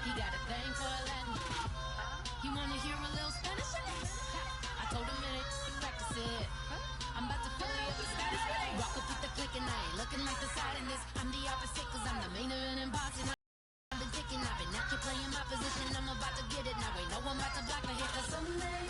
He got a thing for Latin. You wanna hear a little Spanish? I told him it, practice it. I'm about to fill you up with status. Rock up with the click and I ain't looking like the side in this. I'm the opposite cause I'm the main event in boxing. I've been ticking, I've been out here playing my position. I'm about to get it now. Ain't no one about to block me here cause someday,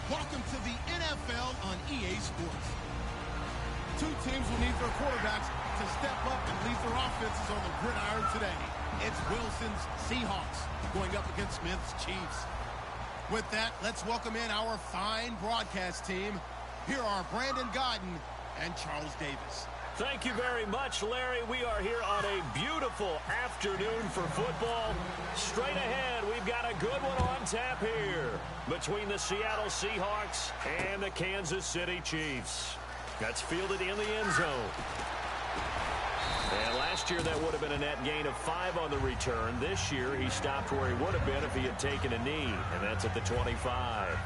Welcome to the NFL on EA Sports. Two teams will need their quarterbacks to step up and lead their offenses on the gridiron today. It's Wilson's Seahawks going up against Smith's Chiefs. With that, let's welcome in our fine broadcast team. Here are Brandon Godden and Charles Davis. Thank you very much, Larry. We are here on a beautiful afternoon for football. Straight ahead, we've got a good one on tap here between the Seattle Seahawks and the Kansas City Chiefs. That's fielded in the end zone. And last year, that would have been a net gain of 5 on the return. This year, he stopped where he would have been if he had taken a knee, and that's at the 25.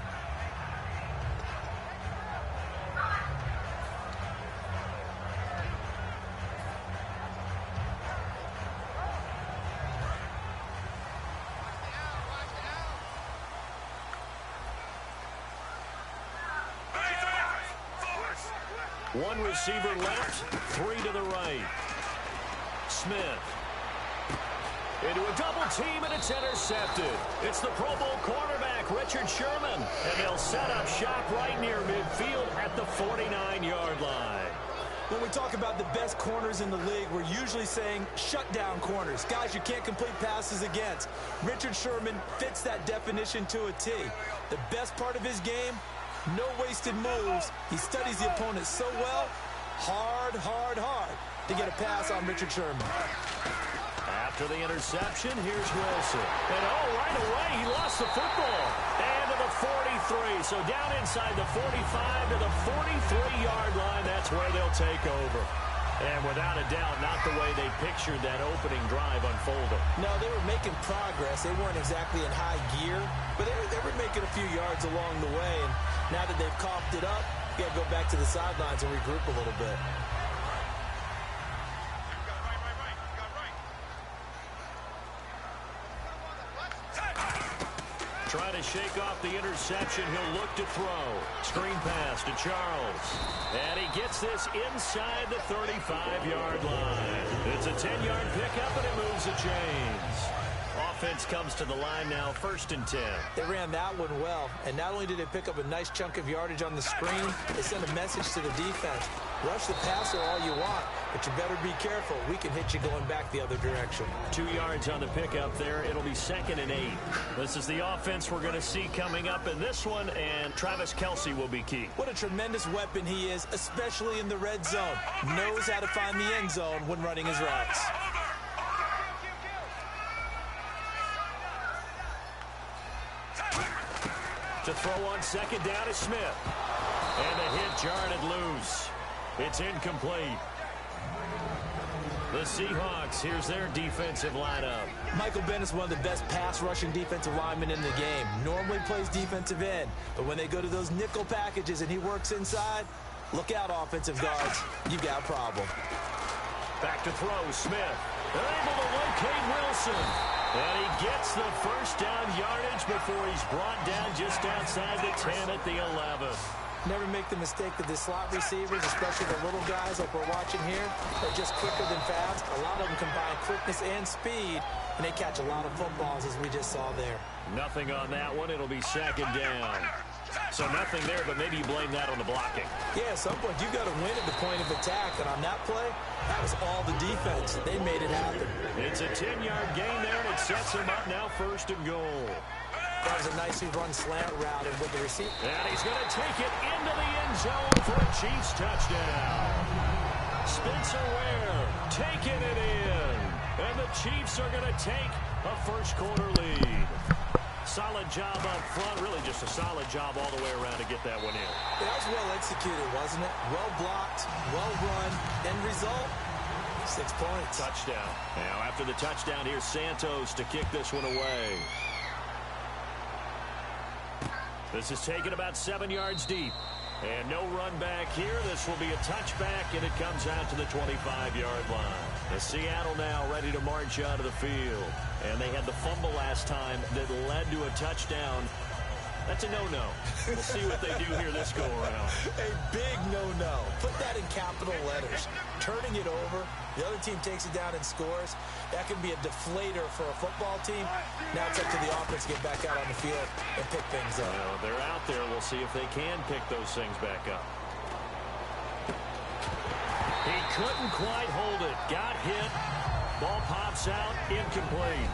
One receiver left, 3 to the right. Smith. Into a double team, and it's intercepted. It's the Pro Bowl cornerback, Richard Sherman. And they'll set up shop right near midfield at the 49-yard line. When we talk about the best corners in the league, we're usually saying shutdown corners, guys you can't complete passes against. Richard Sherman fits that definition to a T. The best part of his game, no wasted moves. He studies the opponent so well, hard to get a pass on Richard Sherman. After the interception, here's Wilson. And right away, he lost the football. And to the 43. So down inside the 45 to the 43-yard line. That's where they'll take over. And without a doubt, not the way they pictured that opening drive unfolding. No, they were making progress. They weren't exactly in high gear, but they were making a few yards along the way. And now that they've coughed it up, you got to go back to the sidelines and regroup a little bit. Trying to shake off the interception. He'll look to throw. Screen pass to Charles. And he gets this inside the 35-yard line. It's a 10-yard pickup, and it moves the chains. Offense comes to the line now, 1st and 10. They ran that one well, and not only did they pick up a nice chunk of yardage on the screen, they sent a message to the defense. Rush the passer all you want, but you better be careful. We can hit you going back the other direction. 2 yards on the pickup there. It'll be 2nd and 8. This is the offense we're going to see coming up in this one, and Travis Kelce will be key. What a tremendous weapon he is, especially in the red zone. Knows how to find the end zone when running his routes. To throw on 2nd down is Smith. And the hit jarred it loose. It's incomplete. The Seahawks, here's their defensive lineup. Michael Bennett's one of the best pass-rushing defensive linemen in the game. Normally plays defensive end, but when they go to those nickel packages and he works inside, look out, offensive guards. You got a problem. Back to throw, Smith. They're able to locate Wilson. And he gets the 1st down yardage before he's brought down just outside the 10 at the 11. Never make the mistake that the slot receivers, especially the little guys like we're watching here, are just quicker than fast. A lot of them combine quickness and speed, and they catch a lot of footballs, as we just saw there. Nothing on that one. It'll be 2nd down. So nothing there, but maybe you blame that on the blocking. Yeah, at some point you've got to win at the point of attack, and on that play, that was all the defense. They made it happen. It's a 10-yard gain there, and it sets them up now 1st and goal. That was a nicely run slant route, and with the receiver. And he's going to take it into the end zone for a Chiefs touchdown. Spencer Ware taking it in. And the Chiefs are going to take a first-quarter lead. Solid job up front. Really just a solid job all the way around to get that one in. That was well executed, wasn't it? Well blocked, well run. End result, 6 points. Touchdown. Now after the touchdown, here's Santos to kick this one away. This is taken about 7 yards deep. And no run back here. This will be a touchback, and it comes out to the 25-yard line. The Seattle now ready to march out of the field. And they had the fumble last time that led to a touchdown. That's a no-no. We'll see what they do here this go-around. A big no-no. Put that in capital letters. Turning it over. The other team takes it down and scores. That can be a deflator for a football team. Now it's up to the offense to get back out on the field and pick things up. Well, they're out there. We'll see if they can pick those things back up. He couldn't quite hold it. Got hit. Ball pops out. Incomplete.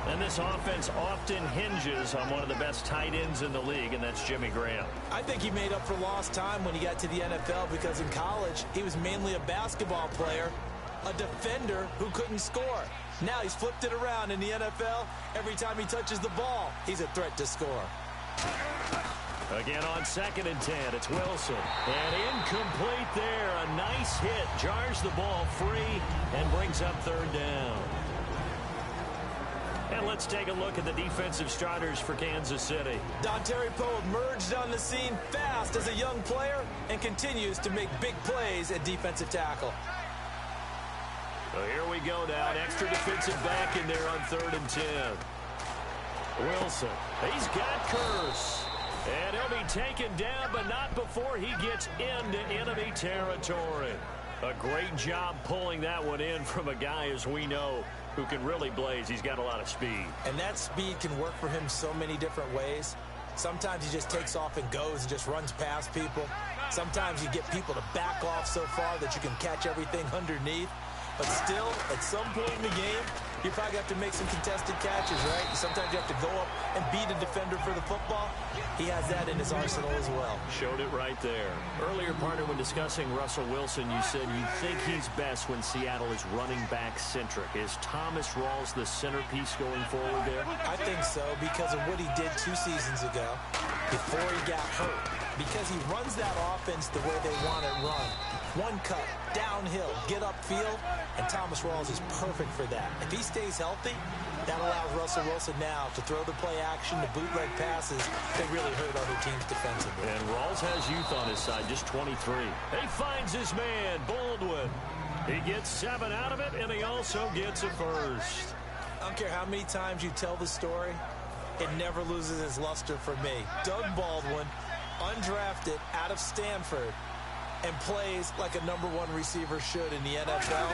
And this offense often hinges on one of the best tight ends in the league, and that's Jimmy Graham. I think he made up for lost time when he got to the NFL because in college, he was mainly a basketball player, a defender who couldn't score. Now he's flipped it around in the NFL. Every time he touches the ball, he's a threat to score. Again on 2nd and 10, it's Wilson. And incomplete there. A nice hit. Jars the ball free and brings up 3rd down. And let's take a look at the defensive starters for Kansas City. Dontari Poe emerged on the scene fast as a young player and continues to make big plays at defensive tackle. So here we go now. An extra defensive back in there on 3rd and 10. Wilson. He's got Curse. And he'll be taken down, but not before he gets into enemy territory. A great job pulling that one in from a guy, as we know, who can really blaze. He's got a lot of speed. And that speed can work for him so many different ways. Sometimes he just takes off and goes and just runs past people. Sometimes you get people to back off so far that you can catch everything underneath. But still, at some point in the game, you probably have to make some contested catches, right? Sometimes you have to go up and beat a defender for the football. He has that in his arsenal as well. Showed it right there. Earlier, partner, when discussing Russell Wilson, you said you think he's best when Seattle is running back centric. Is Thomas Rawls the centerpiece going forward there? I think so because of what he did 2 seasons ago before he got hurt. Because he runs that offense the way they want it run. One cut, downhill, get upfield, and Thomas Rawls is perfect for that. If he stays healthy, that allows Russell Wilson now to throw the play action, the bootleg passes that really hurt other teams defensively. And Rawls has youth on his side, just 23. He finds his man, Baldwin. He gets 7 out of it, and he also gets a first. I don't care how many times you tell the story, it never loses its luster for me. Doug Baldwin, undrafted out of Stanford, and plays like a #1 receiver should in the NFL.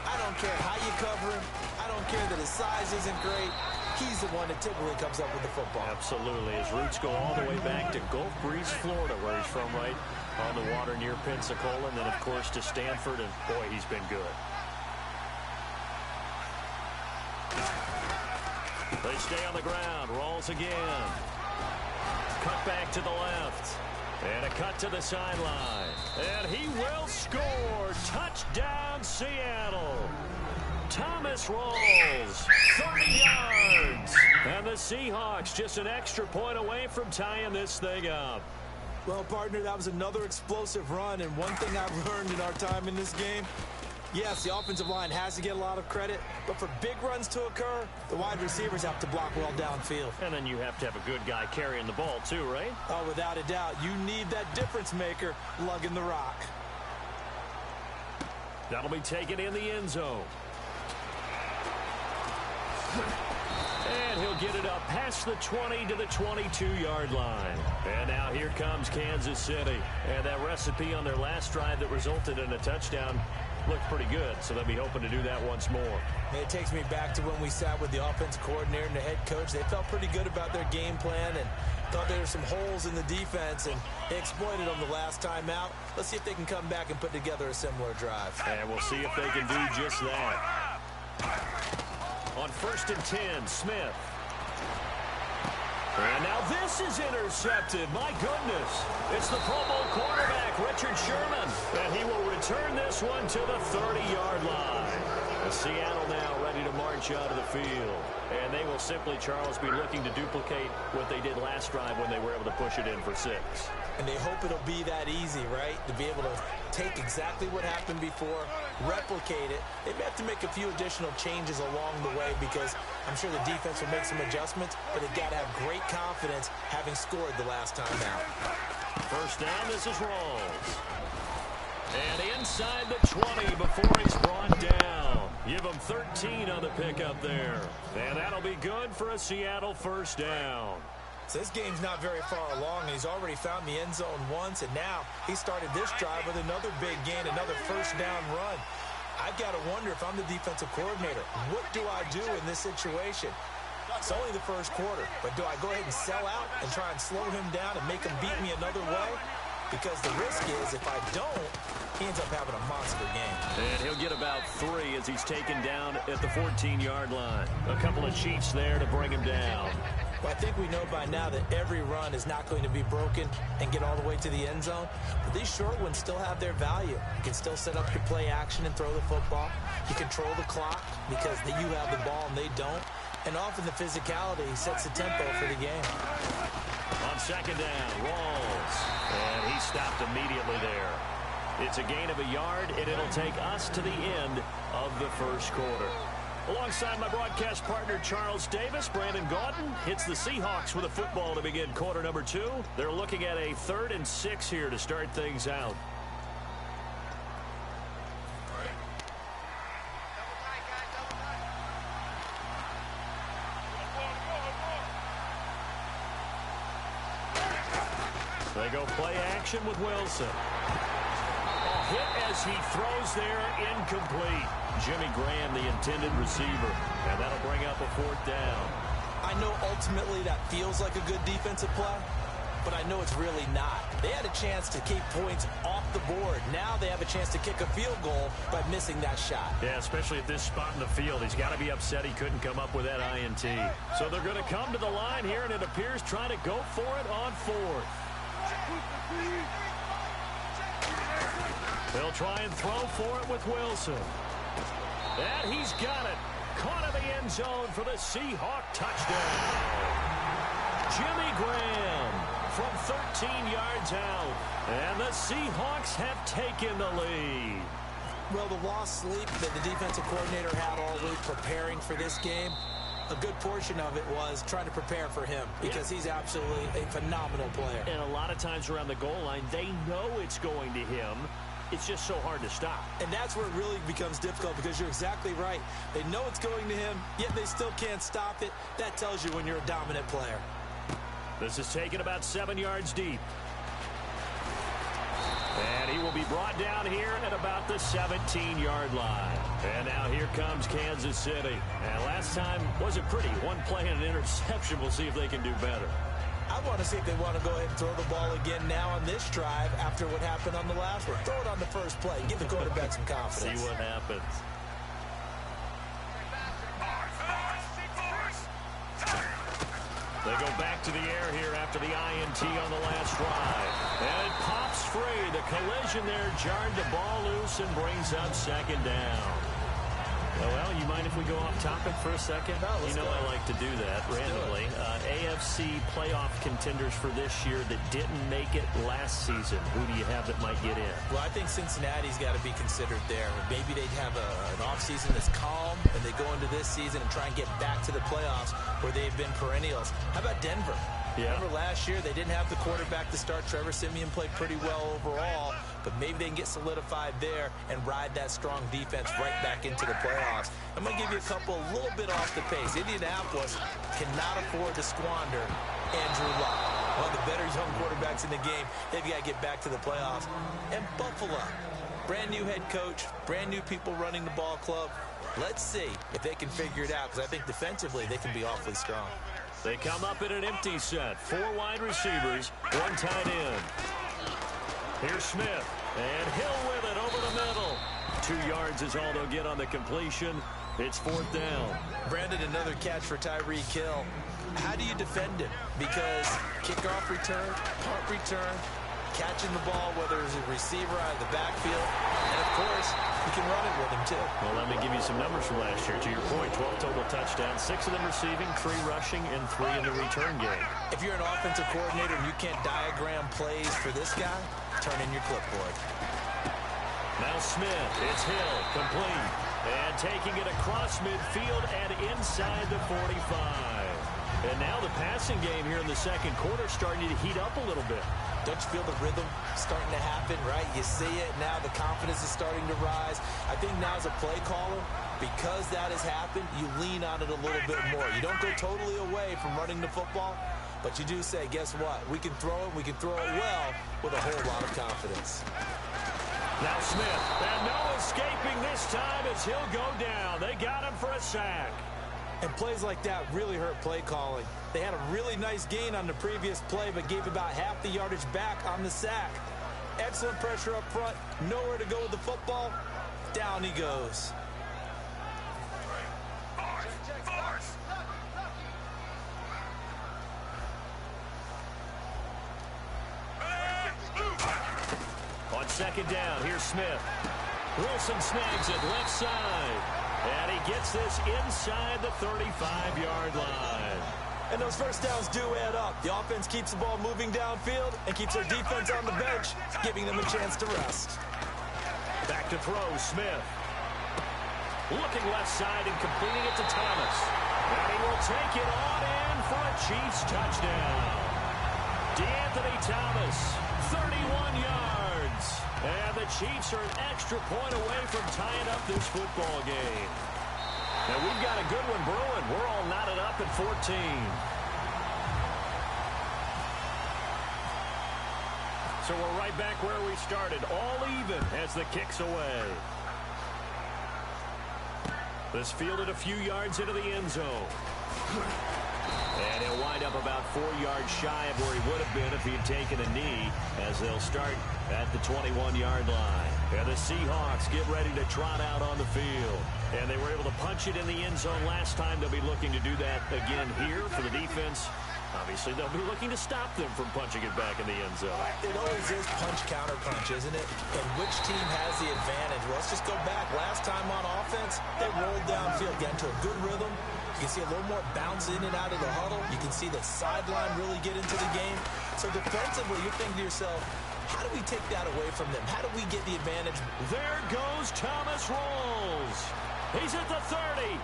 I don't care how you cover him. I don't care that his size isn't great. He's the one that typically comes up with the football. Absolutely. His roots go all the way back to Gulf Breeze, Florida, where he's from, right on the water near Pensacola, and then, of course, to Stanford, and, boy, he's been good. They stay on the ground. Rawls again. Cut back to the left. And a cut to the sideline. And he will score. Touchdown, Seattle. Thomas Rawls, 30 yards. And the Seahawks just an extra point away from tying this thing up. Well, partner, that was another explosive run. And one thing I've learned in our time in this game, yes, the offensive line has to get a lot of credit, but for big runs to occur, the wide receivers have to block well downfield. And then you have to have a good guy carrying the ball too, right? Oh, without a doubt. You need that difference maker lugging the rock. That'll be taken in the end zone. And he'll get it up past the 20 to the 22-yard line. And now here comes Kansas City. And that recipe on their last drive that resulted in a touchdown looked pretty good, so they'll be hoping to do that once more. And it takes me back to when we sat with the offensive coordinator and the head coach. They felt pretty good about their game plan and thought there were some holes in the defense, and they exploited them the last time out. Let's see if they can come back and put together a similar drive. And we'll see if they can do just that. On 1st and 10, Smith. And now this is intercepted. My goodness. It's the Pro Bowl quarterback, Richard Sherman. And he will return this one to the 30-yard line. Seattle now ready to march out of the field. And they will simply, Charles, be looking to duplicate what they did last drive when they were able to push it in for 6. And they hope it'll be that easy, right? To be able to take exactly what happened before, replicate it. They may have to make a few additional changes along the way because I'm sure the defense will make some adjustments, but they've got to have great confidence having scored the last time out. First down, this is Rawls. And inside the 20 before he's brought down. Give him 13 on the pickup there. And that'll be good for a Seattle first down. So this game's not very far along, and he's already found the end zone once, and now he started this drive with another big gain, another first down run. I've got to wonder if I'm the defensive coordinator, what do I do in this situation? It's only the first quarter, but do I go ahead and sell out and try and slow him down and make him beat me another way? Because the risk is if I don't, he ends up having a monster game. And he'll get about 3 as he's taken down at the 14-yard line. A couple of Chiefs there to bring him down. Well, I think we know by now that every run is not going to be broken and get all the way to the end zone. But these short ones still have their value. You can still set up your play action and throw the football. You control the clock because you have the ball and they don't. And often the physicality sets the tempo for the game. On second down, Rawls. And he stopped immediately there. It's a gain of a yard, and it'll take us to the end of the first quarter. Alongside my broadcast partner, Charles Davis, Brandon Gaudin hits the Seahawks with a football to begin quarter number 2. They're looking at a 3rd and 6 here to start things out. They go play action with Wilson. A hit as he throws there, incomplete. Jimmy Graham, the intended receiver. And that'll bring up a 4th down. I know ultimately that feels like a good defensive play, but I know it's really not. They had a chance to keep points off the board. Now they have a chance to kick a field goal by missing that shot. Yeah, especially at this spot in the field. He's got to be upset he couldn't come up with that INT. So they're going to come to the line here, and it appears trying to go for it on 4th. They'll try and throw for it with Wilson. And he's got it. Caught in the end zone for the Seahawk touchdown. Jimmy Graham from 13 yards out. And the Seahawks have taken the lead. Well, the lost sleep that the defensive coordinator had all week preparing for this game, a good portion of it was trying to prepare for him because he's absolutely a phenomenal player. And a lot of times around the goal line, they know it's going to him. It's just so hard to stop. And that's where it really becomes difficult because you're exactly right. They know it's going to him, yet they still can't stop it. That tells you when you're a dominant player. This is taken about 7 yards deep. And he will be brought down here at about the 17-yard line. And now here comes Kansas City. And last time wasn't pretty. One play and an interception. We'll see if they can do better. I want to see if they want to go ahead and throw the ball again now on this drive after what happened on the last one. Throw it on the first play. Give the quarterback some confidence. See what happens. They go back to the air here after the INT on the last drive. And it pops free. The collision there jarred the ball loose and brings up second down. Well, you mind if we go off topic for a second? No, you know I like to do that randomly. AFC playoff contenders for this year that didn't make it last season. Who do you have that might get in? Well, I think Cincinnati's got to be considered there. Maybe they'd have an offseason that's calm, and they go into this season and try and get back to the playoffs where they've been perennials. How about Denver? Yeah. Remember last year, they didn't have the quarterback to start. Trevor Siemian played pretty well overall, but maybe they can get solidified there and ride that strong defense right back into the playoffs. I'm going to give you a couple a little bit off the pace. Indianapolis cannot afford to squander Andrew Luck, one of the better young quarterbacks in the game. They've got to get back to the playoffs. And Buffalo, brand new head coach, brand new people running the ball club. Let's see if they can figure it out, because I think defensively they can be awfully strong. They come up in an empty set. 4 wide receivers, 1 tight end. Here's Smith, and Hill with it over the middle. 2 yards is all they'll get on the completion. It's 4th down. Brandon, another catch for Tyreek Hill. How do you defend him? Because kickoff return, punt return, catching the ball, whether it's a receiver out of the backfield, and, of course, you can run it with him, too. Well, let me give you some numbers from last year. To your point, 12 total touchdowns, 6 of them receiving, 3 rushing, and 3 in the return game. If you're an offensive coordinator and you can't diagram plays for this guy, turn in your clipboard. Now Smith, it's Hill, complete. And taking it across midfield and inside the 45. And now the passing game here in the second quarter starting to heat up a little bit. Don't you feel the rhythm starting to happen, right? You see it now, the confidence is starting to rise. I think now as a play caller, because that has happened, you lean on it a little bit more. You don't go totally away from running the football, but you do say, guess what? We can throw it, we can throw it well with a whole lot of confidence. Now Smith, and no escaping this time as he'll go down. They got him for a sack. And plays like that really hurt play calling. They had a really nice gain on the previous play, but gave about half the yardage back on the sack. Excellent pressure up front, nowhere to go with the football. Down he goes. On second down, here's Smith. Wilson snags it left side. And he gets this inside the 35-yard line. And those first downs do add up. The offense keeps the ball moving downfield and keeps their defense on the bench, giving them a chance to rest. Back to throw, Smith. Looking left side and completing it to Thomas. And he will take it on in for a Chiefs touchdown. DeAnthony Thomas, 31 yards. And the Chiefs are an extra point away from tying up this football game. Now we've got a good one brewing. We're all knotted up at 14. So we're right back where we started, all even as the kick's away. This fielded a few yards into the end zone. And he'll wind up about 4 yards shy of where he would have been if he had taken a knee, as they'll start at the 21-yard line. And the Seahawks get ready to trot out on the field. And they were able to punch it in the end zone last time. They'll be looking to do that again here for the defense. Obviously, they'll be looking to stop them from punching it back in the end zone. It always is punch-counter-punch, isn't it? And which team has the advantage? Well, let's just go back. Last time on offense, they rolled downfield, got into a good rhythm. You can see a little more bounce in and out of the huddle. You can see the sideline really get into the game. So defensively, you're thinking to yourself, how do we take that away from them? How do we get the advantage? There goes Thomas Rolls. He's at the 30.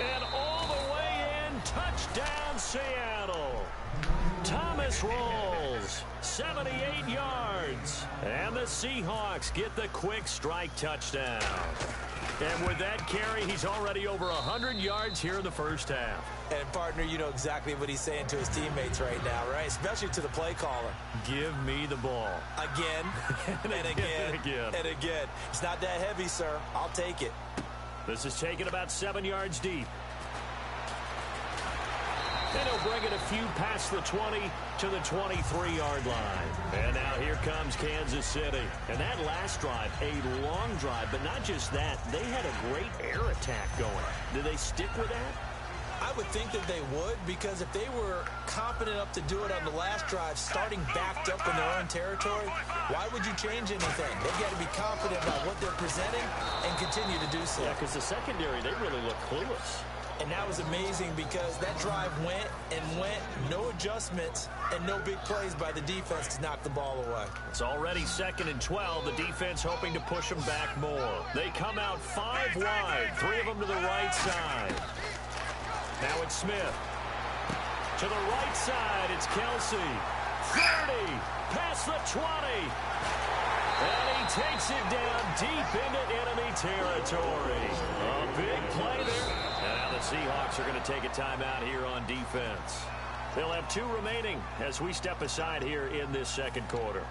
And all the way in, touchdown Seattle. Thomas Rolls, 78 yards. And the Seahawks get the quick strike touchdown. And with that carry, he's already over 100 yards here in the first half. And, partner, you know exactly what he's saying to his teammates right now, right? Especially to the play caller. Give me the ball. Again, and again, and again. It's not that heavy, sir. I'll take it. This is taken about 7 yards deep. And he'll bring it a few past the 20 to the 23-yard line. And now here comes Kansas City. And that last drive, a long drive, but not just that. They had a great air attack going. Did they stick with that? I would think that they would, because if they were confident enough to do it on the last drive, starting backed up in their own territory, why would you change anything? They've got to be confident about what they're presenting and continue to do so. Yeah, because the secondary, they really look clueless. And that was amazing because that drive went and went, no adjustments, and no big plays by the defense to knock the ball away. It's already 2nd and 12. The defense hoping to push them back more. They come out 5 wide, 3 of them to the right side. Now it's Smith. To the right side, it's Kelsey. 30, past the 20. And he takes it down deep into enemy territory. A big play there. And now the Seahawks are going to take a timeout here on defense. They'll have 2 remaining as we step aside here in this second quarter.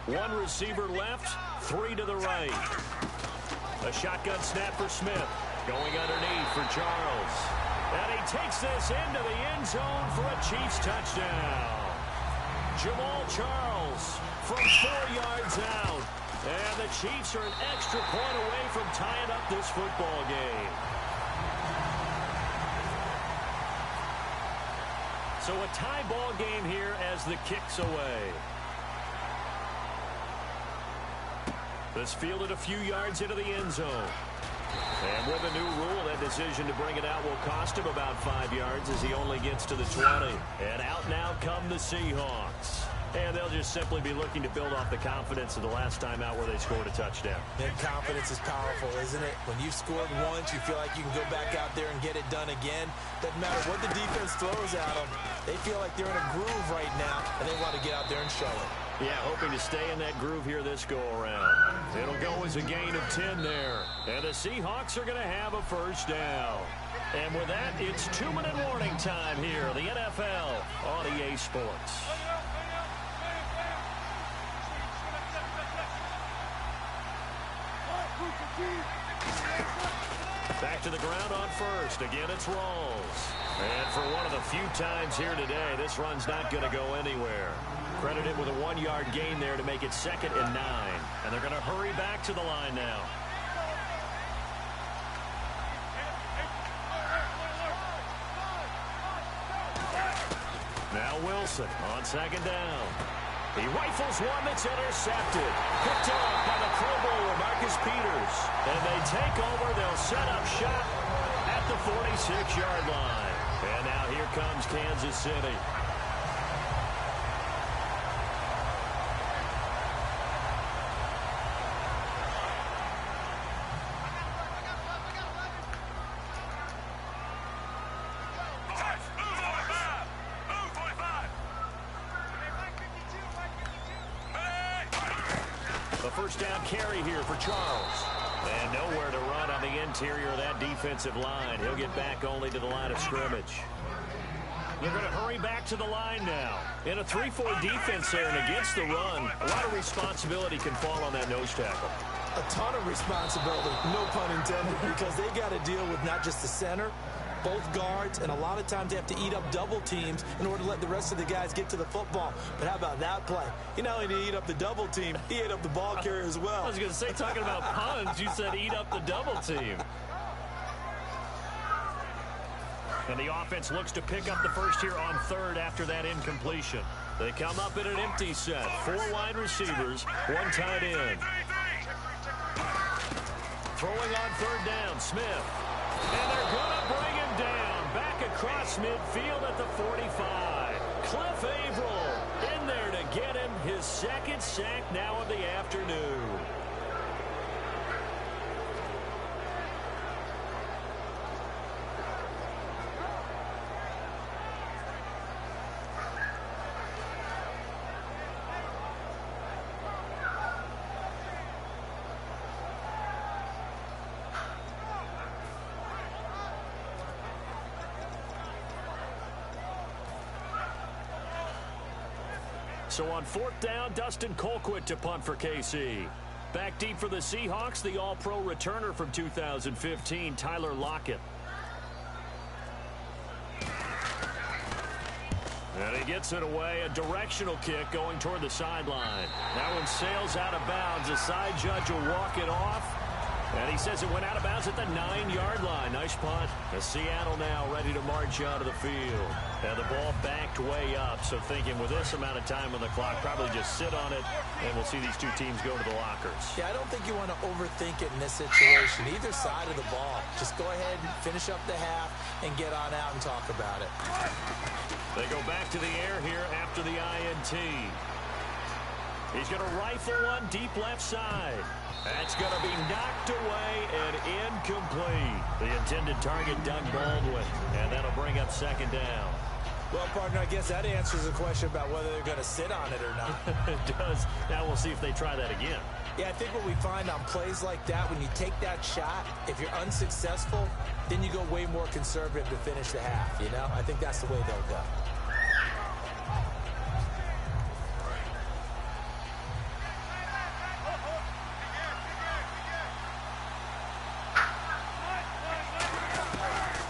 One receiver left, three to the right. A shotgun snap for Smith. Going underneath for Charles. And he takes this into the end zone for a Chiefs touchdown. Jamal Charles from 4 yards out. And the Chiefs are an extra point away from tying up this football game. So a tie ball game here as the kick's away. This fielded a few yards into the end zone. And with a new rule, that decision to bring it out will cost him about 5 yards as he only gets to the 20. And out now come the Seahawks. And they'll just simply be looking to build off the confidence of the last time out where they scored a touchdown. And confidence is powerful, isn't it? When you've scored once, you feel like you can go back out there and get it done again. Doesn't matter what the defense throws at them. They feel like they're in a groove right now, and they want to get out there and show it. Yeah, hoping to stay in that groove here this go-around. It'll go as a gain of 10 there. And the Seahawks are going to have a first down. And with that, it's 2-minute warning time here in the NFL on EA Sports. Back to the ground on first. Again, it's Rawls. And for one of the few times here today, this run's not going to go anywhere. Credited with a 1-yard gain there to make it 2nd and 9. And they're going to hurry back to the line now. Now Wilson on 2nd down. He rifles one that's intercepted. Picked off by the Pro Bowler, Marcus Peters. And they take over. They'll set up shop at the 46-yard line. And now here comes Kansas City. First down carry here for Charles. And nowhere to run on the interior of that defensive line. He'll get back only to the line of scrimmage. They're going to hurry back to the line now. In a 3-4 defense there and against the run, a lot of responsibility can fall on that nose tackle. A ton of responsibility, no pun intended, because they got to deal with not just the center, both guards, and a lot of times they have to eat up double teams in order to let the rest of the guys get to the football. But how about that play? You not only did he eat up the double team, he ate up the ball carrier as well. I was going to say, talking about puns, you said eat up the double team. And the offense looks to pick up the first here on 3rd after that incompletion. They come up in an empty set. 4 wide receivers, 1 tight end. Throwing on 3rd down, Smith. And they're going to bring him down. Back across midfield at the 45. Cliff Averill in there to get him his 2nd sack now of the afternoon. So on 4th down, Dustin Colquitt to punt for KC. Back deep for the Seahawks, the All-Pro returner from 2015, Tyler Lockett. And he gets it away, a directional kick going toward the sideline. That one sails out of bounds. The side judge will walk it off. And he says it went out of bounds at the 9-yard line. Nice punt. The Seattle now ready to march out of the field. And the ball backed way up. So thinking with this amount of time on the clock, probably just sit on it, and we'll see these two teams go to the lockers. Yeah, I don't think you want to overthink it in this situation. Either side of the ball. Just go ahead and finish up the half and get on out and talk about it. They go back to the air here after the INT. He's going to rifle one deep left side. That's going to be knocked away and incomplete. The intended target, Doug Baldwin. And that'll bring up 2nd down. Well, partner, I guess that answers the question about whether they're going to sit on it or not. It does. Now we'll see if they try that again. Yeah, I think what we find on plays like that, when you take that shot, if you're unsuccessful, then you go way more conservative to finish the half, you know? I think that's the way they'll go.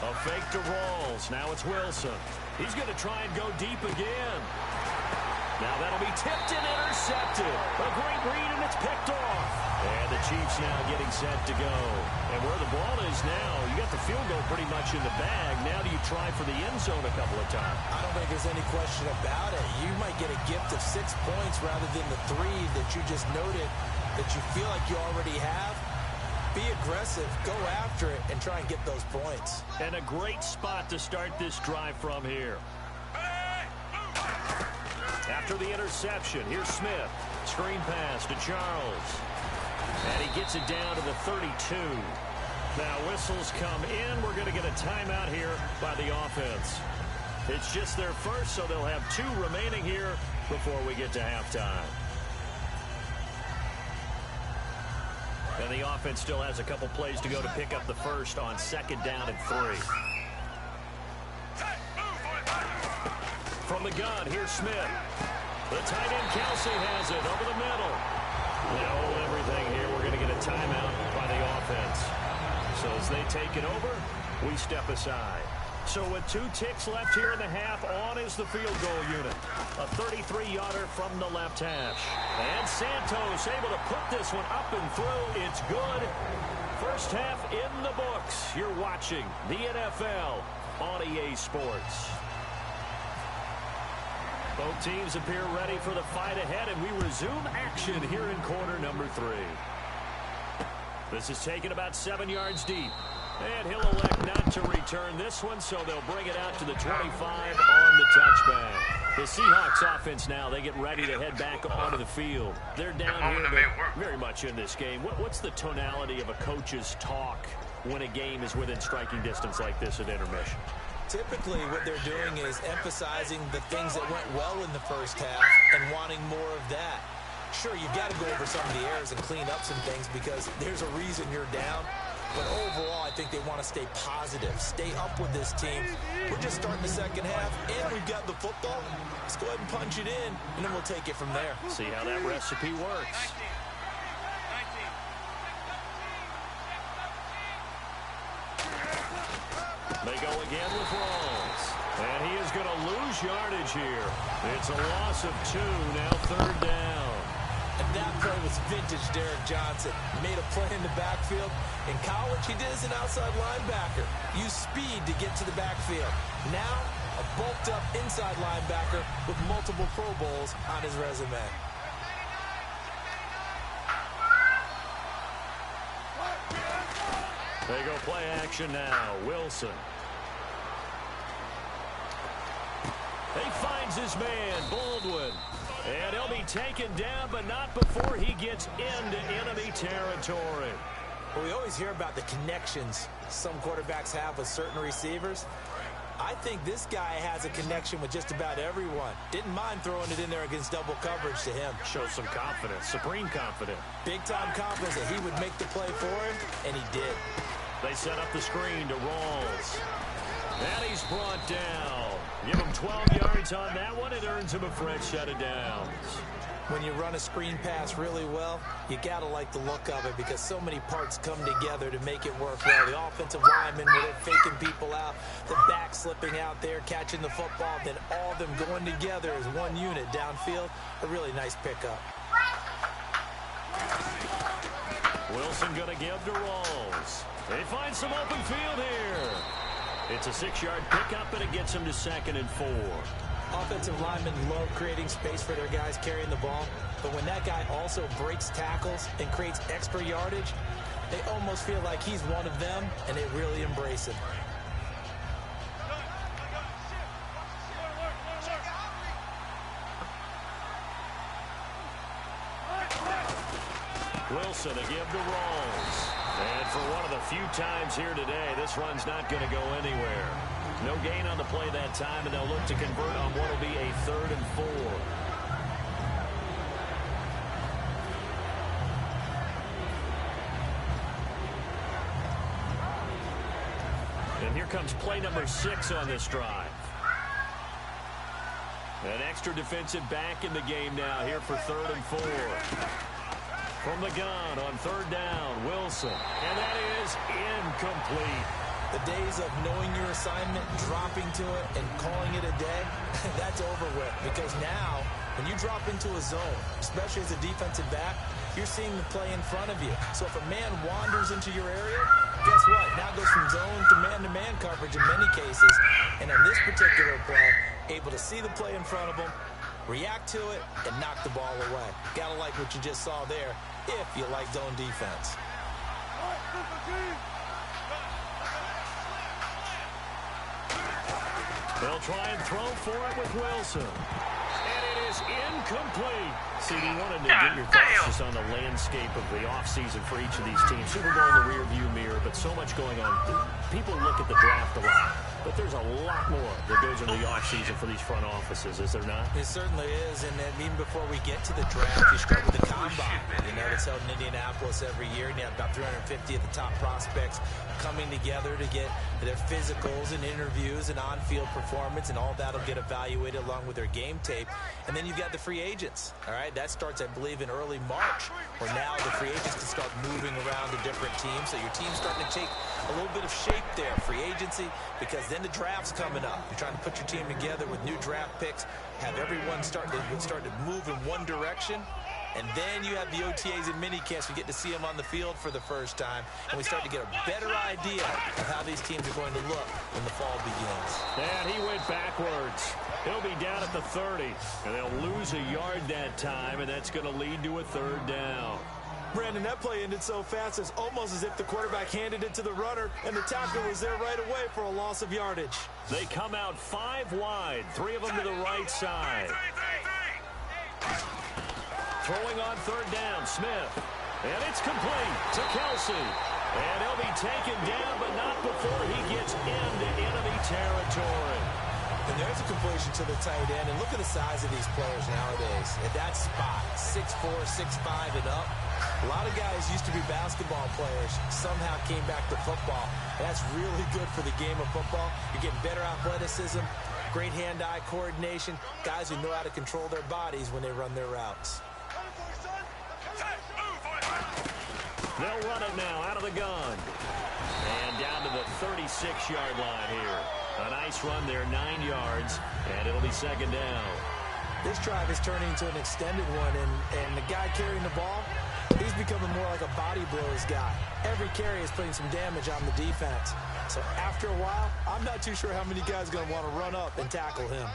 A fake to Rawls. Now it's Wilson. He's going to try and go deep again. Now that'll be tipped and intercepted. A great read, and it's picked off. And the Chiefs now getting set to go. And where the ball is now, you got the field goal pretty much in the bag. Now do you try for the end zone a couple of times? I don't think there's any question about it. You might get a gift of 6 points rather than the 3 that you just noted that you feel like you already have. Be aggressive, go after it, and try and get those points. And a great spot to start this drive from here. After the interception, here's Smith. Screen pass to Charles. And he gets it down to the 32. Now whistles come in. We're going to get a timeout here by the offense. It's just their first, so they'll have 2 remaining here before we get to halftime. And the offense still has a couple plays to go to pick up the first on 2nd down and 3. From the gun, here's Smith. The tight end, Kelsey, has it over the middle. Now hold everything here. We're going to get a timeout by the offense. So as they take it over, we step aside. So with 2 ticks left here in the half, on is the field goal unit. A 33-yarder from the left hash. And Santos able to put this one up and through. It's good. First half in the books. You're watching the NFL on EA Sports. Both teams appear ready for the fight ahead, and we resume action here in quarter number 3. This is taken about 7 yards deep. And he'll elect not to return this one, so they'll bring it out to the 25 on the touchback. The Seahawks offense now, they get ready to head back onto the field. They're down here very much in this game. What's the tonality of a coach's talk when a game is within striking distance like this at intermission? Typically, what they're doing is emphasizing the things that went well in the first half and wanting more of that. Sure, you've got to go over some of the errors and clean up some things because there's a reason you're down. But overall, I think they want to stay positive, stay up with this team. We're just starting the second half, and we've got the football. Let's go ahead and punch it in, and then we'll take it from there. See how that recipe works. They go again with Rawls. And he is going to lose yardage here. It's a loss of 2, now 3rd down. And that play was vintage Derek Johnson. Made a play in the backfield. In college, he did as an outside linebacker. Used speed to get to the backfield. Now, a bulked-up inside linebacker with multiple Pro Bowls on his resume. They go play action now. Wilson. He finds his man, Baldwin. And he'll be taken down, but not before he gets into enemy territory. Well, we always hear about the connections some quarterbacks have with certain receivers. I think this guy has a connection with just about everyone. Didn't mind throwing it in there against double coverage to him. Shows some confidence, supreme confidence. Big-time confidence that he would make the play for him, and he did. They set up the screen to Rawls. And he's brought down. Give him 12 yards on that one. It earns him a fresh set of downs. When you run a screen pass really well, you got to like the look of it because so many parts come together to make it work well. The offensive linemen, where they're faking people out, the back slipping out there, catching the football, then all of them going together as one unit downfield. A really nice pickup. Wilson going to give to Rawls. They find some open field here. It's a 6-yard pickup, and it gets him to 2nd and 4. Offensive linemen love creating space for their guys carrying the ball, but when that guy also breaks tackles and creates extra yardage, they almost feel like he's one of them, and they really embrace him. Wilson a give to Rawls. And for one of the few times here today, this run's not going to go anywhere. No gain on the play that time, and they'll look to convert on what will be a 3rd and 4. And here comes play number 6 on this drive. An extra defensive back in the game now here for 3rd and 4. From the gun on 3rd down, Wilson. And that is incomplete. The days of knowing your assignment, dropping to it, and calling it a day, that's over with. Because now, when you drop into a zone, especially as a defensive back, you're seeing the play in front of you. So if a man wanders into your area, guess what? Now it goes from zone to man coverage in many cases. And in this particular play, able to see the play in front of him, react to it, and knock the ball away. Gotta like what you just saw there if you like zone defense. They'll try and throw for it with Wilson. And it is incomplete. CD, wanted to get your thoughts just on the landscape of the offseason for each of these teams. Super Bowl in the rearview mirror, but so much going on. People look at the draft a lot, but there's a lot more that goes into the offseason for these front offices, is there not? It certainly is, and then even before we get to the draft, you start with the combine. You know, it's held in Indianapolis every year, and you have about 350 of the top prospects coming together to get their physicals and interviews and on-field performance, and all that'll get evaluated along with their game tape. And then you've got the free agents, all right? That starts, I believe, in early March, where now the free agents can start moving around to different teams, so your team's starting to take a little bit of shape there, free agency, because then the draft's coming up. You're trying to put your team together with new draft picks, have everyone start to move in one direction, and then you have the OTAs and minicamps. We get to see them on the field for the first time, and we start to get a better idea of how these teams are going to look when the fall begins. And he went backwards. He'll be down at the 30, and they'll lose a yard that time, and that's going to lead to a third down. Brandon, that play ended so fast, it's almost as if the quarterback handed it to the runner, and the tackle was there right away for a loss of yardage. They come out 5 wide, 3 of them to the right side. Throwing on third down, Smith. And it's complete to Kelsey. And he'll be taken down, but not before he gets into enemy territory. And there's a completion to the tight end. And look at the size of these players nowadays. At that spot, 6'4", 6'5", and up. A lot of guys used to be basketball players, somehow came back to football. That's really good for the game of football. You're getting better athleticism, great hand-eye coordination, guys who know how to control their bodies when they run their routes. They'll run it now out of the gun. And down to the 36-yard line here. A nice run there, 9 yards, and it'll be second down. This drive is turning into an extended one, and the guy carrying the ball, he's becoming more like a body blows guy. Every carry is putting some damage on the defense. So after a while, I'm not too sure how many guys are going to want to run up and tackle him.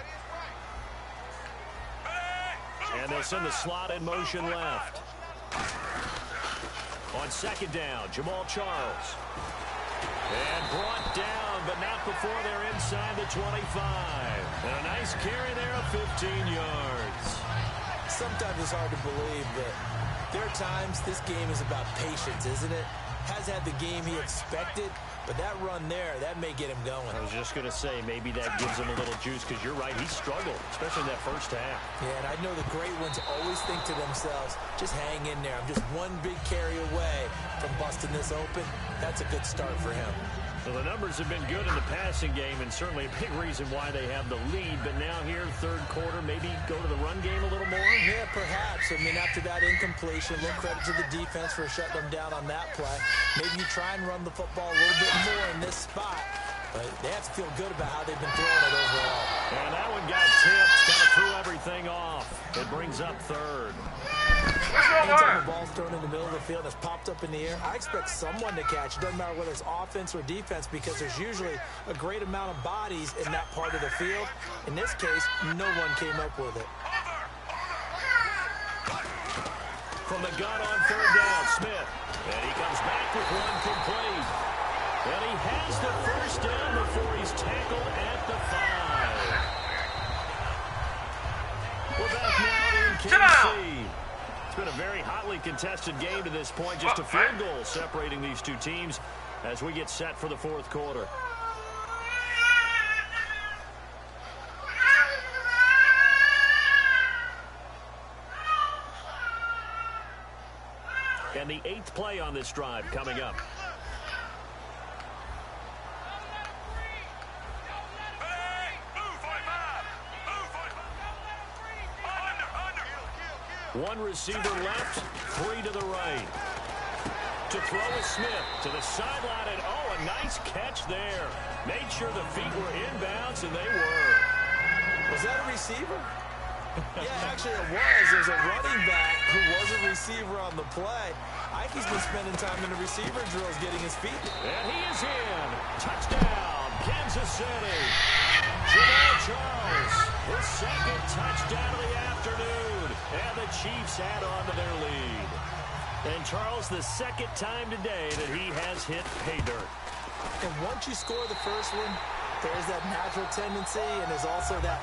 And they send the slot in motion left. On second down, Jamal Charles. And brought down, but not before they're inside the 25. And a nice carry there of 15 yards. Sometimes it's hard to believe, but there are times this game is about patience, isn't it? Has had the game he expected, but that run there, that may get him going. I was just going to say, maybe that gives him a little juice, because you're right, he struggled, especially in that first half. Yeah, and I know the great ones always think to themselves, just hang in there. I'm just one big carry away from busting this open. That's a good start for him. Well, the numbers have been good in the passing game, and certainly a big reason why they have the lead. But now here, third quarter, maybe go to the run game a little more? Yeah, perhaps. I mean, after that incompletion, a little credit to the defense for shutting them down on that play. Maybe you try and run the football a little bit more in this spot. But they have to feel good about how they've been throwing it overall. And that one got tipped, kind of threw everything off. It brings up third. Anytime the ball's thrown in the middle of the field, it's popped up in the air, I expect someone to catch. It doesn't matter whether it's offense or defense, because there's usually a great amount of bodies in that part of the field. In this case, no one came up with it. From the gun on third down, Smith. And he comes back with one complete. And he has the first down before he's tackled at the 5. We're back now in KC. It's been a very hotly contested game to this point. Just a field goal separating these two teams as we get set for the fourth quarter. And the 8th play on this drive coming up. One receiver left, 3 to the right. To throw is Smith to the sideline, and oh, a nice catch there. Made sure the feet were inbounds, and they were. Was that a receiver? Yeah, actually it was. There's a running back who was a receiver on the play. Ike's been spending time in the receiver drills getting his feet. And he is in. Touchdown, Kansas City. Jamal Charles, his second touchdown of the afternoon. And the Chiefs add on to their lead. And Charles, the second time today that he has hit pay dirt. And once you score the first one, there's that natural tendency, and there's also that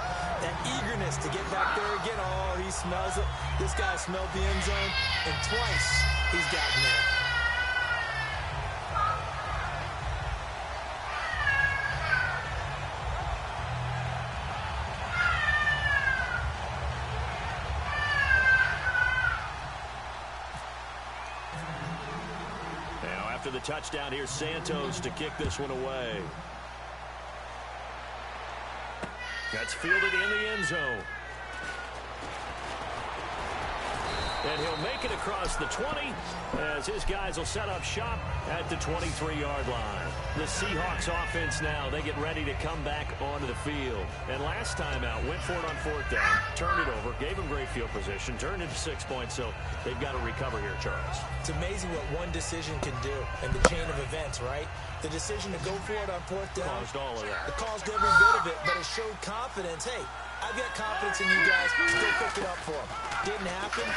eagerness to get back there again. Oh, he smells it. This guy smelled the end zone, and twice he's gotten there. Now, after the touchdown, here's Santos to kick this one away. That's fielded in the end zone. And he'll make it across the 20 as his guys will set up shop at the 23-yard line. The Seahawks offense now, they get ready to come back onto the field. And last time out, went for it on fourth down, turned it over, gave them great field position, turned it to 6 points, so they've got to recover here, Charles. It's amazing what one decision can do in the chain of events, right? The decision to go for it on fourth down Caused all of that. It caused every bit of it, but it showed confidence. Hey, I've got confidence in you guys. Go pick it up for them. Didn't happen.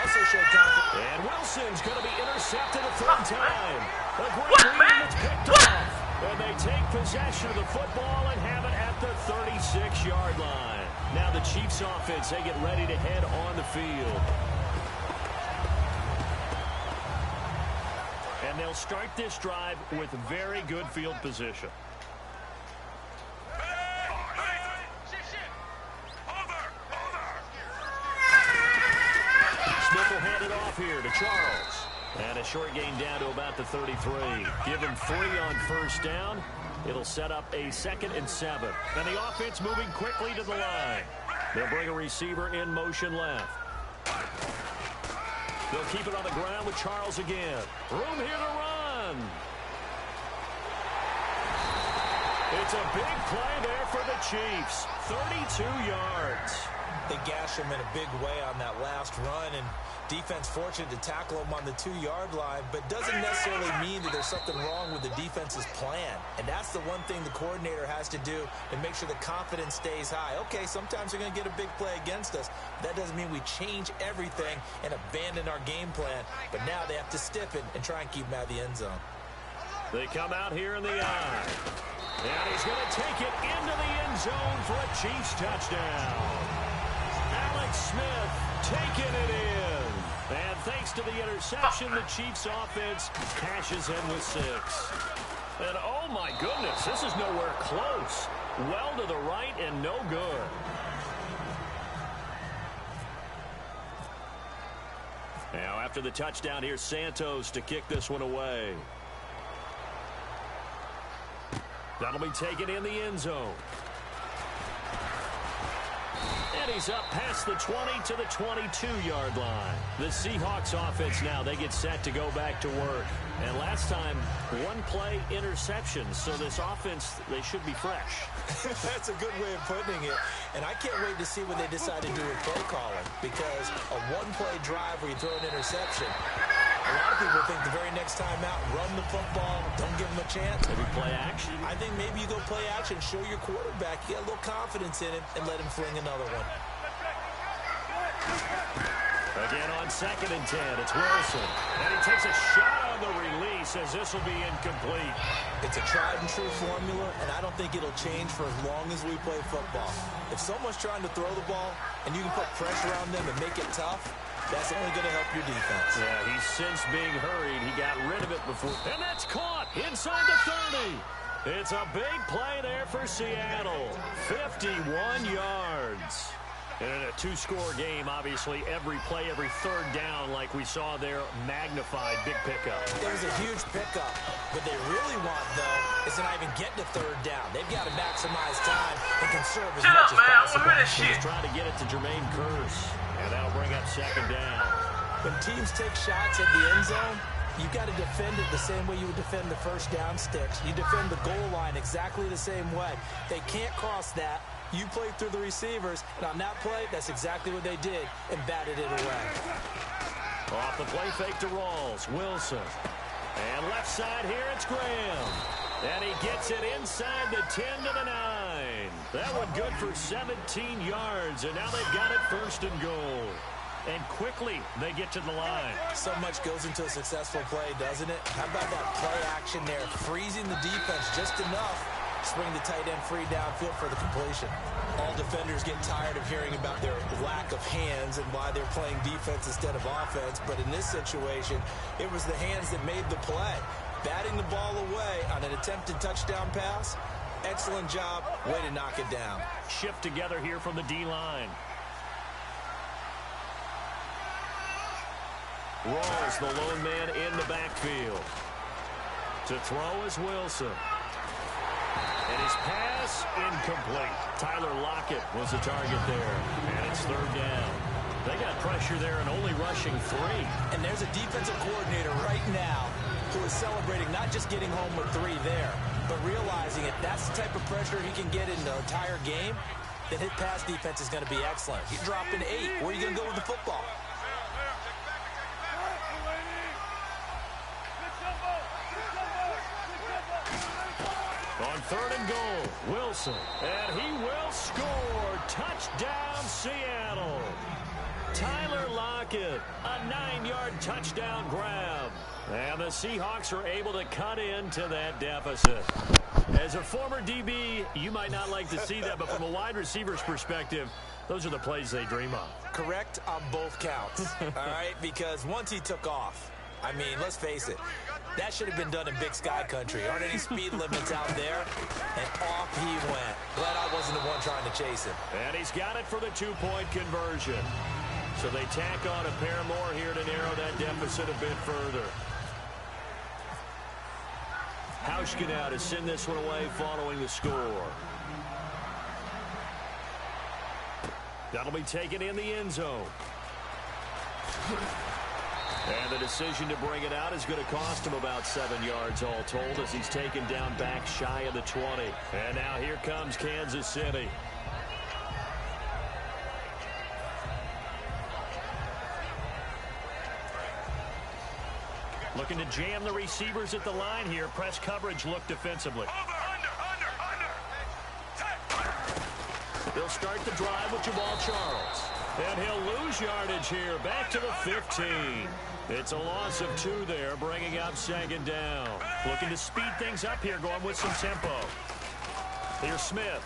Also showed confidence. And Wilson's going to be intercepted a third time. A great lead that's picked off. And they take possession of the football and have it at the 36-yard line. Now the Chiefs offense, they get ready to head on the field. And they'll start this drive with very good field position. Smith will hand it off here to Charles. And a short gain down to about the 33. Give him 3 on first down. It'll set up a 2nd and 7. And the offense moving quickly to the line. They'll bring a receiver in motion left. They'll keep it on the ground with Charles again. Room here to run. It's a big play there for the Chiefs. 32 yards. They gashed him in a big way on that last run, and defense fortunate to tackle him on the 2-yard line, but doesn't necessarily mean that there's something wrong with the defense's plan. And that's the one thing the coordinator has to do to make sure the confidence stays high. Okay, sometimes they're going to get a big play against us. That doesn't mean we change everything and abandon our game plan, but now they have to stiffen and try and keep him out of the end zone. They come out here in the eye. And he's going to take it into the end zone for a Chiefs touchdown. Smith taking it in. And thanks to the interception, the Chiefs offense cashes in with 6. And oh my goodness, this is nowhere close. Well to the right and no good. Now after the touchdown, here's Santos to kick this one away. That'll be taken in the end zone. And he's up past the 20 to the 22-yard line. The Seahawks offense now, they get set to go back to work. And last time, 1-play interception. So this offense, they should be fresh. That's a good way of putting it. And I can't wait to see what they decide to do with play calling. Because a 1-play drive where you throw an interception, a lot of people think the very next time out, run the football, don't give them a chance. Maybe play action? I think maybe you go play action, show your quarterback, you got a little confidence in him, and let him fling another one. Again on 2nd and 10, it's Wilson. And he takes a shot on the release as this will be incomplete. It's a tried and true formula, and I don't think it'll change for as long as we play football. If someone's trying to throw the ball, and you can put pressure on them and make it tough, that's only going to help your defense. Yeah, he's since being hurried. He got rid of it before. And that's caught inside the 30. It's a big play there for Seattle. 51 yards. And in a 2-score game, obviously, every play, every third down, like we saw there, magnified, big pickup. It was a huge pickup. What they really want, though, is to not even get to third down. They've got to maximize time and conserve as much as possible. He's trying to get it to Jermaine Kearse. And that'll bring up 2nd down. When teams take shots at the end zone, You got to defend it the same way you would defend the first down sticks. You defend the goal line exactly the same way. They can't cross that. You played through the receivers, and on that play, that's exactly what they did and batted it away. Off the play fake to Rawls. Wilson. And left side here, it's Graham. And he gets it inside the 10 to the 9. That one good for 17 yards, and now they've got it first and goal. And quickly, they get to the line. So much goes into a successful play, doesn't it? How about that play action there? Freezing the defense just enough. Swing the tight end free downfield for the completion. All defenders get tired of hearing about their lack of hands and why they're playing defense instead of offense. But in this situation, it was the hands that made the play. Batting the ball away on an attempted touchdown pass. Excellent job. Way to knock it down. Shift together here from the D-line. Rawls, the lone man in the backfield. To throw is Wilson. And his pass incomplete. Tyler Lockett was the target there. And it's third down. They got pressure there and only rushing 3. And there's a defensive coordinator right now who is celebrating not just getting home with 3 there, but realizing if that's the type of pressure he can get in the entire game, then his pass defense is going to be excellent. You're dropping 8. Where are you going to go with the football? On third and goal, Wilson. And he will score. Touchdown, Seattle. Tyler Lockett, a 9-yard touchdown grab. And the Seahawks are able to cut into that deficit. As a former DB, you might not like to see that, but from a wide receiver's perspective, those are the plays they dream of. Correct on both counts, all right? Because once he took off, I mean, let's face it, that should have been done in Big Sky country. Aren't any speed limits out there? And off he went. Glad I wasn't the one trying to chase him. And he's got it for the 2-point conversion. So they tack on a pair more here to narrow that deficit a bit further. Hauschka now to send this one away following the score. That'll be taken in the end zone. And the decision to bring it out is going to cost him about 7 yards all told as he's taken down back shy of the 20. And now here comes Kansas City. Looking to jam the receivers at the line here. Press coverage look defensively. They'll start the drive with Jamal Charles. And he'll lose yardage here. Back to the 15. It's a loss of 2 there, bringing up second down. Looking to speed things up here, going with some tempo. Here's Smith.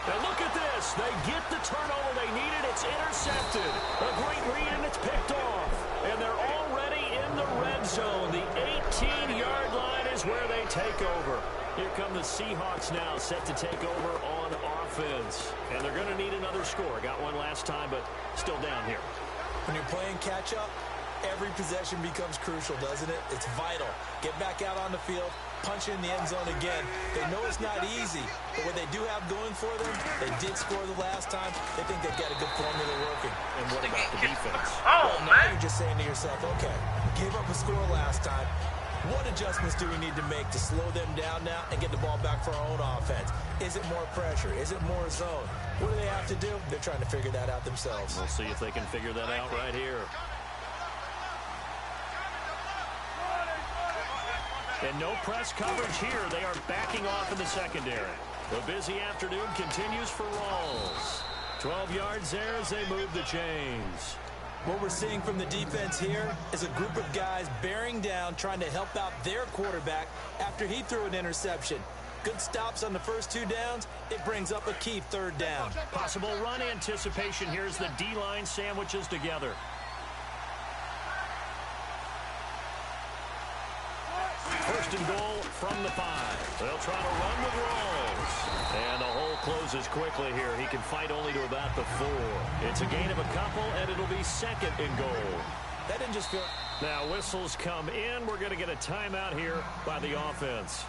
Now look at this. They get the turnover they needed. It's intercepted. A great read, and it's picked off. And they're already in the red zone. The 18-yard line is where they take over. Here come the Seahawks now, set to take over on offense. And they're going to need another score. Got one last time, but still down here. When you're playing catch-up, every possession becomes crucial, doesn't it? It's vital. Get back out on the field, punch in the end zone again. They know it's not easy, but what they do have going for them, they did score the last time. They think they've got a good formula working. And what about the defense? Well, now you're just saying to yourself, okay, gave up a score last time. What adjustments do we need to make to slow them down now and get the ball back for our own offense? Is it more pressure? Is it more zone? What do they have to do? They're trying to figure that out themselves. We'll see if they can figure that out right here. And no press coverage here. They are backing off in the secondary. The busy afternoon continues for Rawls. 12 yards there as they move the chains. What we're seeing from the defense here is a group of guys bearing down, trying to help out their quarterback after he threw an interception. Good stops on the first 2 downs. It brings up a key third down. Possible run anticipation here as the D-line sandwiches together. First and goal from the 5. They'll try to run with Rawls. And the hole closes quickly here. He can fight only to about the 4. It's a gain of a couple, and it'll be second and goal. That didn't just feel... Now whistles come in. We're going to get a timeout here by the offense.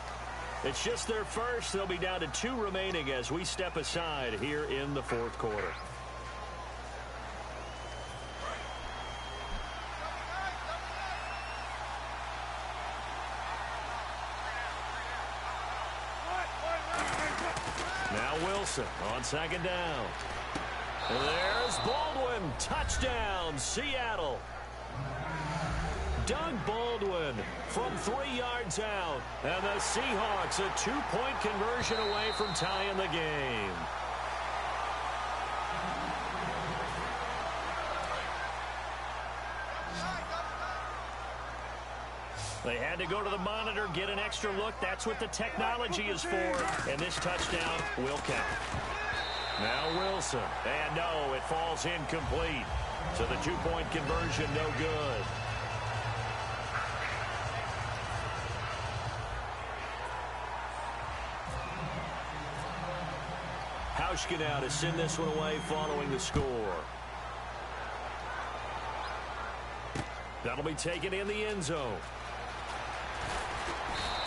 It's just their first. They'll be down to 2 remaining as we step aside here in the 4th quarter. Wilson on second down. There's Baldwin. Touchdown, Seattle. Doug Baldwin from 3 yards out. And the Seahawks a 2-point conversion away from tying the game. They had to go to the monitor, get an extra look. That's what the technology is for. And this touchdown will count. Now Wilson. And no, it falls incomplete. So the 2-point conversion, no good. Hauschka now to send this one away following the score. That'll be taken in the end zone.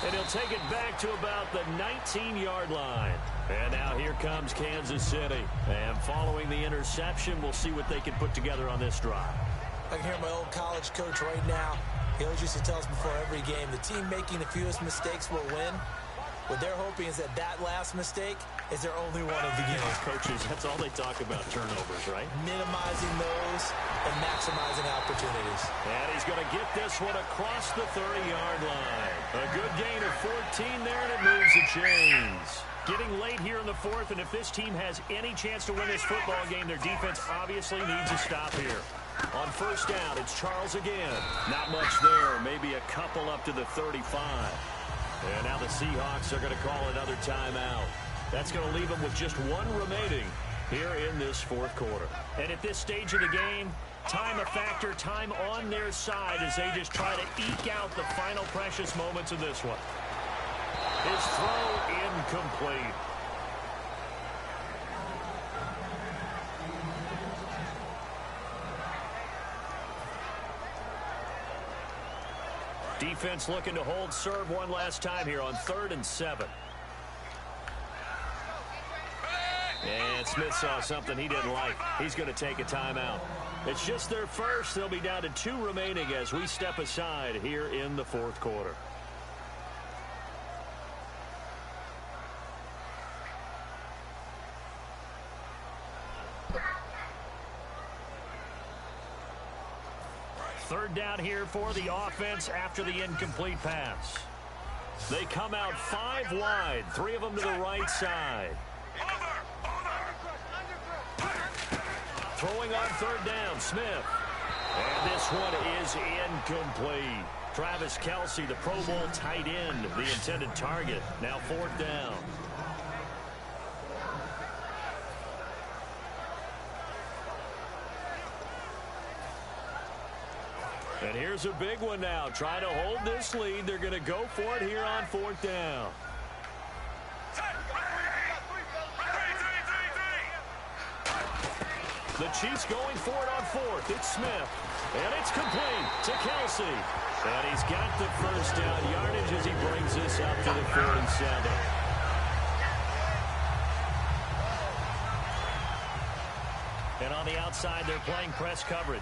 And he'll take it back to about the 19-yard line. And now here comes Kansas City. And following the interception, we'll see what they can put together on this drive. I can hear my old college coach right now. He always used to tell us before every game, the team making the fewest mistakes will win. What they're hoping is that last mistake is their only one of the game. Coaches, that's all they talk about, turnovers, right? Minimizing those and maximizing opportunities. And he's going to get this one across the 30-yard line. A good gain of 14 there, and it moves the chains. Getting late here in the fourth, and if this team has any chance to win this football game, their defense obviously needs a stop here. On first down, it's Charles again. Not much there, maybe a couple up to the 35. And now the Seahawks are going to call another timeout. That's going to leave them with just one remaining here in this fourth quarter. And at this stage of the game, time a factor, time on their side as they just try to eke out the final precious moments of this one. His throw incomplete. Defense looking to hold serve one last time here on 3rd and 7. And Smith saw something he didn't like. He's going to take a timeout. It's just their first. They'll be down to 2 remaining as we step aside here in the fourth quarter. Third down here for the offense after the incomplete pass. They come out 5 wide, 3 of them to the right side. Throwing on third down, Smith. And this one is incomplete. Travis Kelce, the Pro Bowl tight end, the intended target. Now 4th down. And here's a big one now. Trying to hold this lead. They're going to go for it here on 4th down. The Chiefs going for it on 4th. It's Smith. And it's complete to Kelce. And he's got the first down yardage as he brings this up to the 47. And on the outside, they're playing press coverage.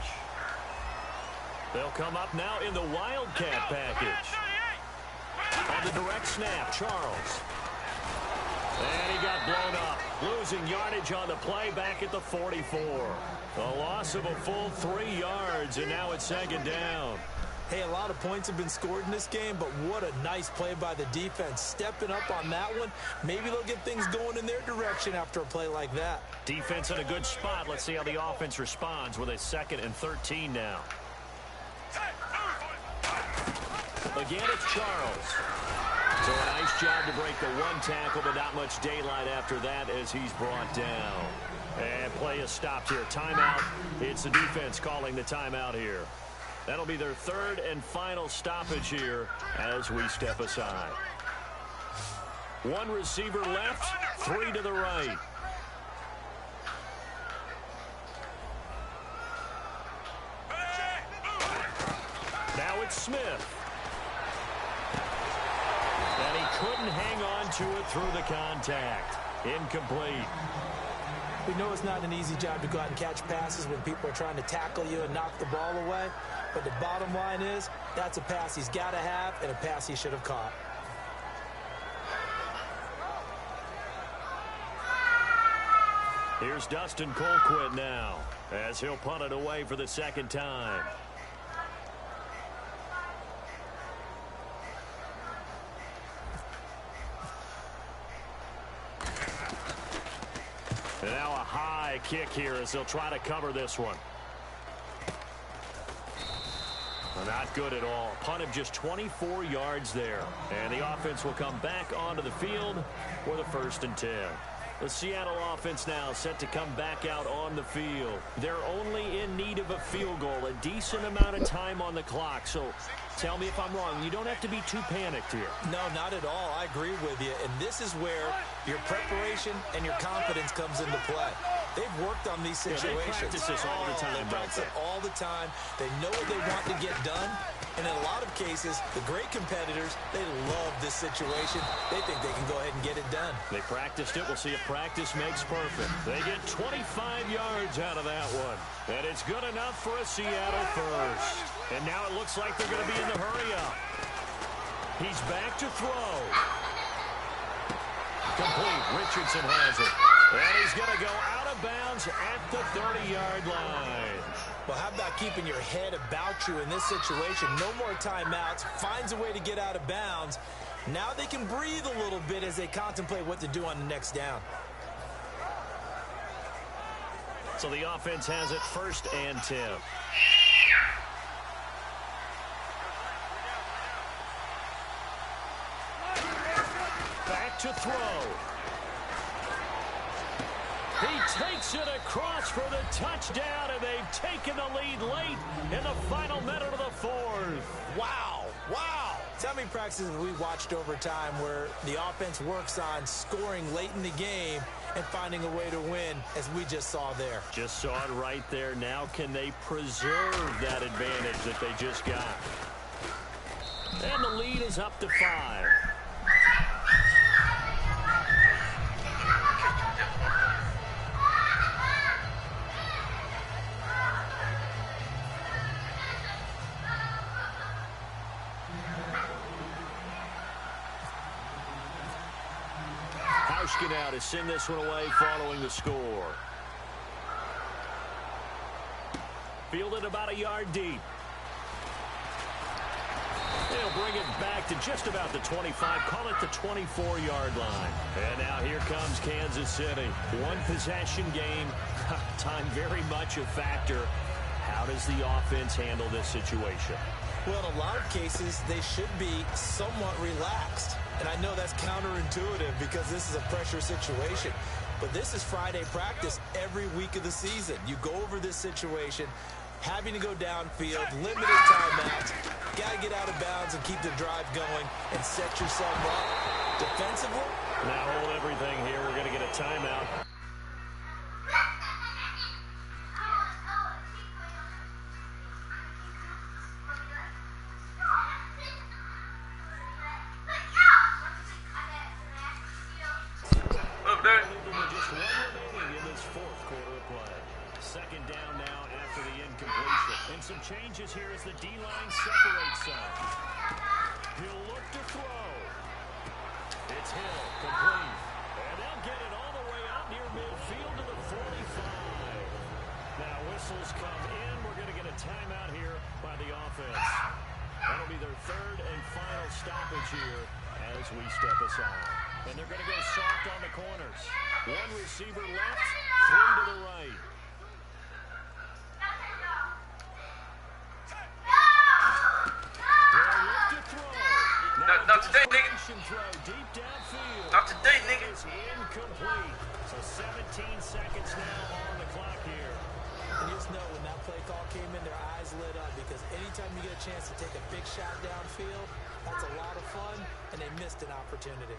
They'll come up now in the Wildcat package. On the direct snap, Charles. And he got blown up. Losing yardage on the play back at the 44. A loss of a full 3 yards, and now it's 2nd down. Hey, a lot of points have been scored in this game, but what a nice play by the defense. Stepping up on that one. Maybe they'll get things going in their direction after a play like that. Defense in a good spot. Let's see how the offense responds with a 2nd and 13 now. Again, it's Charles. So a nice job to break the 1 tackle, but not much daylight after that as he's brought down. And play is stopped here. Timeout. It's the defense calling the timeout here. That'll be their 3rd and final stoppage here as we step aside. 1 receiver left, 3 to the right. Now it's Smith. And he couldn't hang on to it through the contact. Incomplete. We know it's not an easy job to go out and catch passes when people are trying to tackle you and knock the ball away. But the bottom line is, that's a pass he's got to have and a pass he should have caught. Here's Dustin Colquitt now as he'll punt it away for the second time. And now a high kick here as they'll try to cover this one. Not good at all. Punt of just 24 yards there. And the offense will come back onto the field for the 1st and 10. The Seattle offense now set to come back out on the field. They're only in need of a field goal, a decent amount of time on the clock. So tell me if I'm wrong. You don't have to be too panicked here. No, not at all. I agree with you. And this is where your preparation and your confidence comes into play. They've worked on these situations. They practice this all the time. They practice it all the time. They know what they want to get done. And in a lot of cases, the great competitors, they love this situation. They think they can go ahead and get it done. They practiced it. We'll see if practice makes perfect. They get 25 yards out of that one. And it's good enough for a Seattle first. And now it looks like they're going to be in the hurry up. He's back to throw. Complete. Richardson has it. And he's going to go out of bounds at the 30-yard line. Well, how about keeping your head about you in this situation? No more timeouts. Finds a way to get out of bounds. Now they can breathe a little bit as they contemplate what to do on the next down. So the offense has it 1st and 10. Back to throw. He takes it across for the touchdown, and they've taken the lead late in the final minute of the 4th. Wow. Wow. So how many practices have we watched over time where the offense works on scoring late in the game and finding a way to win, as we just saw there? Just saw it right there. Now can they preserve that advantage that they just got? And the lead is up to 5. Now to send this one away following the score. Fielded about a yard deep. They'll bring it back to just about the 25, call it the 24-yard line. And now here comes Kansas City. One possession game. Time very much a factor. How does the offense handle this situation? Well, in a lot of cases, they should be somewhat relaxed. And I know that's counterintuitive because this is a pressure situation. But this is Friday practice every week of the season. You go over this situation, having to go downfield, limited timeouts, got to get out of bounds and keep the drive going and set yourself up defensively. Now hold everything here. We're going to get a timeout. Some changes here as the D-line separates some. He'll look to throw. It's Hill, complete. And they'll get it all the way out near midfield to the 45. Now whistles come in. We're going to get a timeout here by the offense. That'll be their 3rd and final stoppage here as we step aside. And they're going to go soft on the corners. One receiver left, 3 to the right. Not today, nigga. Not today, nigga. It's incomplete. So 17 seconds now on the clock here. And just know when that play call came in, their eyes lit up because anytime you get a chance to take a big shot downfield, that's a lot of fun, and they missed an opportunity.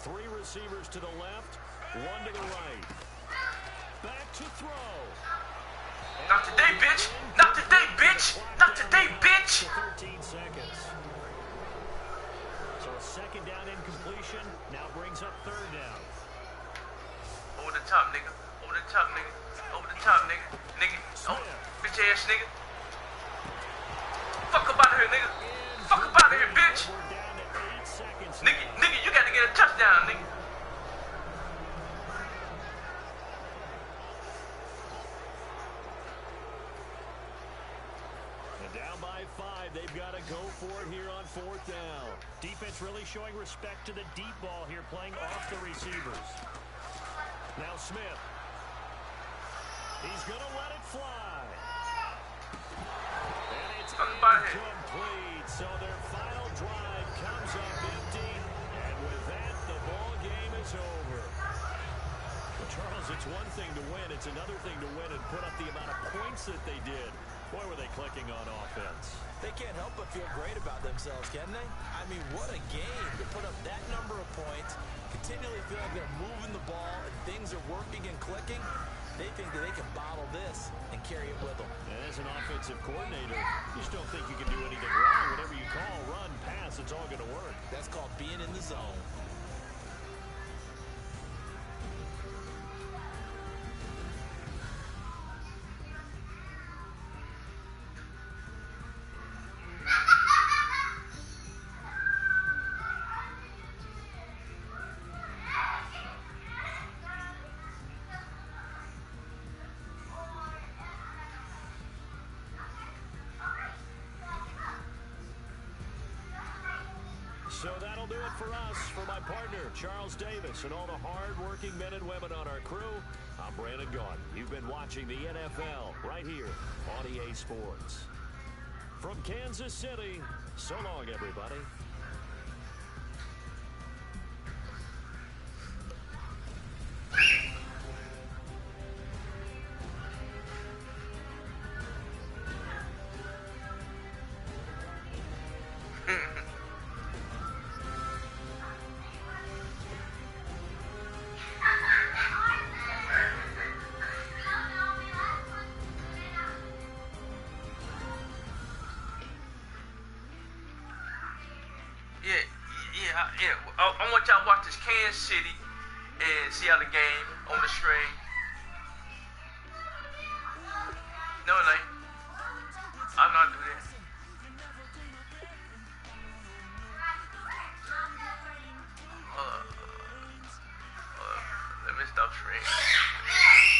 3 receivers to the left, 1 to the right. Back to throw. Not today, bitch. Not today, bitch. Not today, bitch. 13 seconds. So a second down incompletion now brings up 3rd down. Over the top, nigga. Over the top, nigga. Over the top, nigga. Nigga. Oh, bitch ass nigga. Fuck up out of here, nigga. Fuck up out of here, bitch. Nigga, you got to get a touchdown, nigga. for it here on 4th down. Defense really showing respect to the deep ball here, playing off the receivers. Now Smith. He's going to let it fly. And it's incomplete. So their final drive comes up empty. And with that, the ball game is over. Well, Charles, it's one thing to win. It's another thing to win and put up the amount of points that they did. Boy, were they clicking on offense. They can't help but feel great about themselves, can they? I mean, what a game to put up that number of points, continually feel like they're moving the ball and things are working and clicking. They think that they can bottle this and carry it with them. And as an offensive coordinator, you just don't think you can do anything wrong. Whatever you call, run, pass, it's all going to work. That's called being in the zone. So that'll do it for us. For my partner, Charles Davis, and all the hard-working men and women on our crew, I'm Brandon Gaudin. You've been watching the NFL right here on EA Sports. From Kansas City, so long, everybody. I want y'all to watch this Kansas City and see how the game on the screen. No, it ain't. I'm not doing that. Let me stop screen.